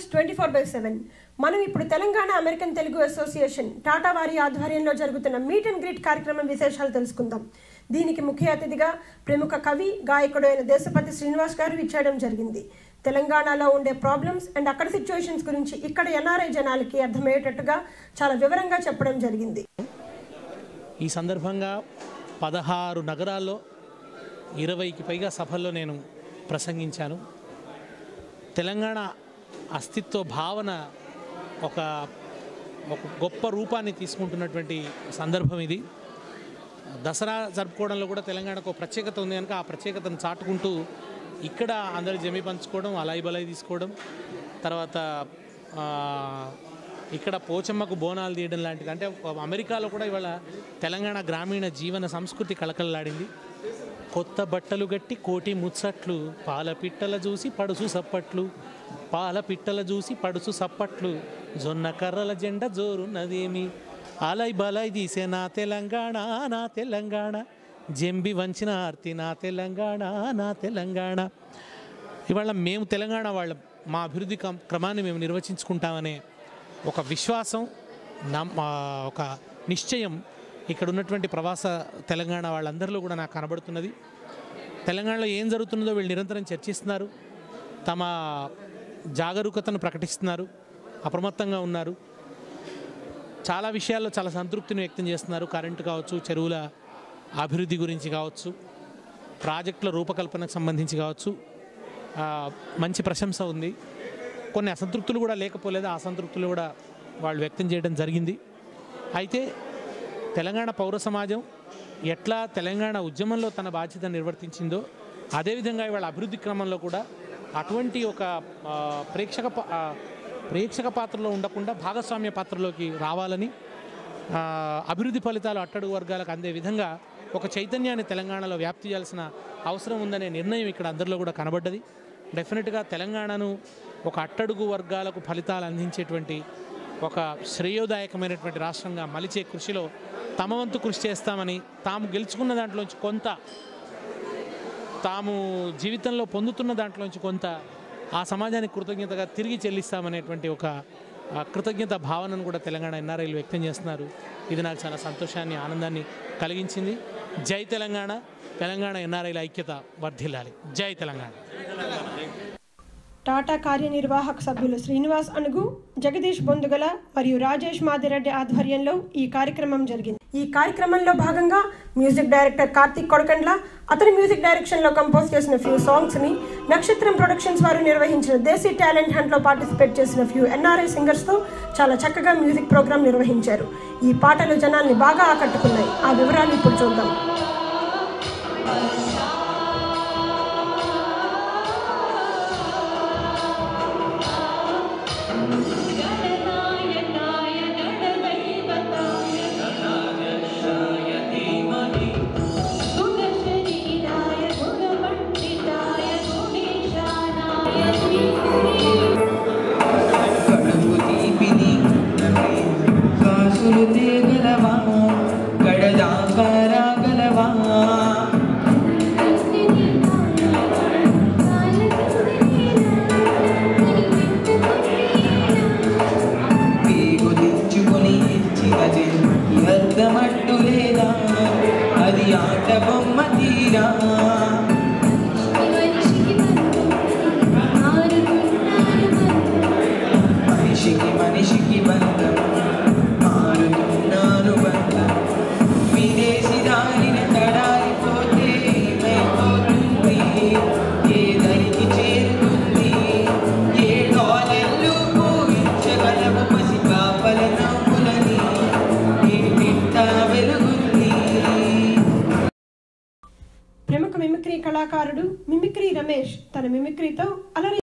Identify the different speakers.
Speaker 1: News 24/7. మనం ఇప్పుడు Telangana American Telugu association Tata వారి ఆధ్వర్యంలో జరుగుతున్న మీట్ అండ్ గ్రీట్ కార్యక్రమం విశేషాలు తెలుసుకుందాం. దీనికి ముఖ్య అతిథిగా ప్రముఖ కవి గాయకుడు అయిన దేశపతి శ్రీనివాస్ గారు విచ్చేయడం జరిగింది. తెలంగాణలో ఉండే ప్రాబ్లమ్స్ అండ్ అక్కడ సిచ్యువేషన్స్ గురించి ఇక్కడ ఎన్ఆర్ఐ జనాలకి అర్థమయ్యేటట్టుగా చాలా వివరంగా చెప్పడం జరిగింది.
Speaker 2: ఈ సందర్భంగా 16 నగరాల్లో 20కి పైగా సభల్లో నేను ప్రసంగించాను. తెలంగాణ అస్తిత్వ భావన ఒక గొప్ప రూపాన్ని తీసుకుంటున్నటువంటి సందర్భం ఇది. దసరా జరుపుకోవడంలో కూడా తెలంగాణకు ఒక ప్రత్యేకత ఉంది కనుక ఆ ప్రత్యేకతను చాటుకుంటూ ఇక్కడ అందరూ జమి పంచుకోవడం, అలాయి బలాయి తీసుకోవడం, తర్వాత ఇక్కడ పోచమ్మకు బోనాలు తీయడం లాంటిది. అంటే అమెరికాలో కూడా ఇవాళ తెలంగాణ గ్రామీణ జీవన సంస్కృతి కళకళలాడింది. కొత్త బట్టలు గట్టి కోటి ముచ్చట్లు, పాల పిట్టల చూసి పడుసు సప్పట్లు, పాల పిట్టల చూసి పడుసు సప్పట్లు, జొన్న కర్రల జెండ జోరున్నదేమి, ఆలై బలాయి తీసే నా తెలంగాణ నా తెలంగాణ, జంబి వంచిన ఆర్తి నా తెలంగాణ నా తెలంగాణ. ఇవాళ మేము తెలంగాణ వాళ్ళం, మా అభివృద్ధి క్రమాన్ని మేము నిర్వచించుకుంటామనే ఒక విశ్వాసం, ఒక నిశ్చయం ఇక్కడ ఉన్నటువంటి ప్రవాస తెలంగాణ వాళ్ళందరిలో కూడా నాకు కనబడుతున్నది. తెలంగాణలో ఏం జరుగుతున్నదో వీళ్ళు నిరంతరం చర్చిస్తున్నారు, తమ జాగరూకతను ప్రకటిస్తున్నారు, అప్రమత్తంగా ఉన్నారు. చాలా విషయాల్లో చాలా సంతృప్తిని వ్యక్తం చేస్తున్నారు. కరెంటు కావచ్చు, చెరువుల అభివృద్ధి గురించి కావచ్చు, ప్రాజెక్టుల రూపకల్పనకు సంబంధించి కావచ్చు, మంచి ప్రశంస ఉంది. కొన్ని అసంతృప్తులు కూడా లేకపోలేదు, ఆ అసంతృప్తులు కూడా వాళ్ళు వ్యక్తం చేయడం జరిగింది. అయితే తెలంగాణ పౌర సమాజం ఎట్లా తెలంగాణ ఉద్యమంలో తన బాధ్యత నిర్వర్తించిందో అదేవిధంగా ఇవాళ అభివృద్ధి క్రమంలో కూడా అటువంటి ఒక ప్రేక్షక పాత్రలో ఉండకుండా భాగస్వామ్య పాత్రలోకి రావాలని, అభివృద్ధి ఫలితాలు అట్టడుగు వర్గాలకు అందే విధంగా ఒక చైతన్యాన్ని తెలంగాణలో వ్యాప్తి చేయాల్సిన అవసరం ఉందనే నిర్ణయం ఇక్కడ అందరిలో కూడా కనబడ్డది. డెఫినెట్గా తెలంగాణను ఒక అట్టడుగు వర్గాలకు ఫలితాలు అందించేటువంటి ఒక శ్రేయోదాయకమైనటువంటి రాష్ట్రంగా మలిచే కృషిలో తమ వంతు కృషి చేస్తామని, తాము గెలుచుకున్న దాంట్లోంచి కొంత, తాము జీవితంలో పొందుతున్న దాంట్లోంచి కొంత ఆ సమాజానికి కృతజ్ఞతగా తిరిగి చెల్లిస్తామనేటువంటి ఒక కృతజ్ఞత భావనను కూడా తెలంగాణ ఎన్ఆర్ఐలు వ్యక్తం చేస్తున్నారు. ఇది నాకు చాలా సంతోషాన్ని, ఆనందాన్ని కలిగించింది. జై తెలంగాణ, తెలంగాణ ఎన్ఆర్ఐల ఐక్యత వర్ధిల్లాలి. జై తెలంగాణ.
Speaker 1: టాటా కార్యనిర్వాహక సభ్యులు శ్రీనివాస్ అనుగు, జగదీష్ బొందుగల మరియు రాజేష్ మాదిరెడ్డి ఆధ్వర్యంలో ఈ కార్యక్రమం జరిగింది. ఈ కార్యక్రమంలో భాగంగా మ్యూజిక్ డైరెక్టర్ కార్తిక్ కొడకండ్ల అతని మ్యూజిక్ డైరెక్షన్లో కంపోజ్ చేసిన ఫ్యూ సాంగ్స్ని, నక్షత్రం ప్రొడక్షన్స్ వారు నిర్వహించిన దేశీ టాలెంట్ హంట్లో పార్టిసిపేట్ చేసిన ఫ్యూ ఎన్ఆర్ఐ సింగర్స్తో చాలా చక్కగా మ్యూజిక్ ప్రోగ్రాం నిర్వహించారు. ఈ పాటలు జనాల్ని బాగా ఆకట్టుకున్నాయి. ఆ వివరాలు ఇప్పుడు చూద్దాం.
Speaker 3: అది ఆట బొమ్మ తీరా మనిషికి మనిషికి బంధం, మారుతున్నాను బంధం, విదేశీ దారిన తడారిపోతే ఏమైపోతుంది, ఏ దరికి చేరుతుంది, ఏ డాలర్లు పూయించగలవు పసి కాపల నవ్వులని, ఏ తిట్ట వెలుగుంది.
Speaker 1: ప్రముఖ మిమిక్రీ కళాకారుడు మిమిక్రీ రమేష్ తన మిమిక్రీతో అలరి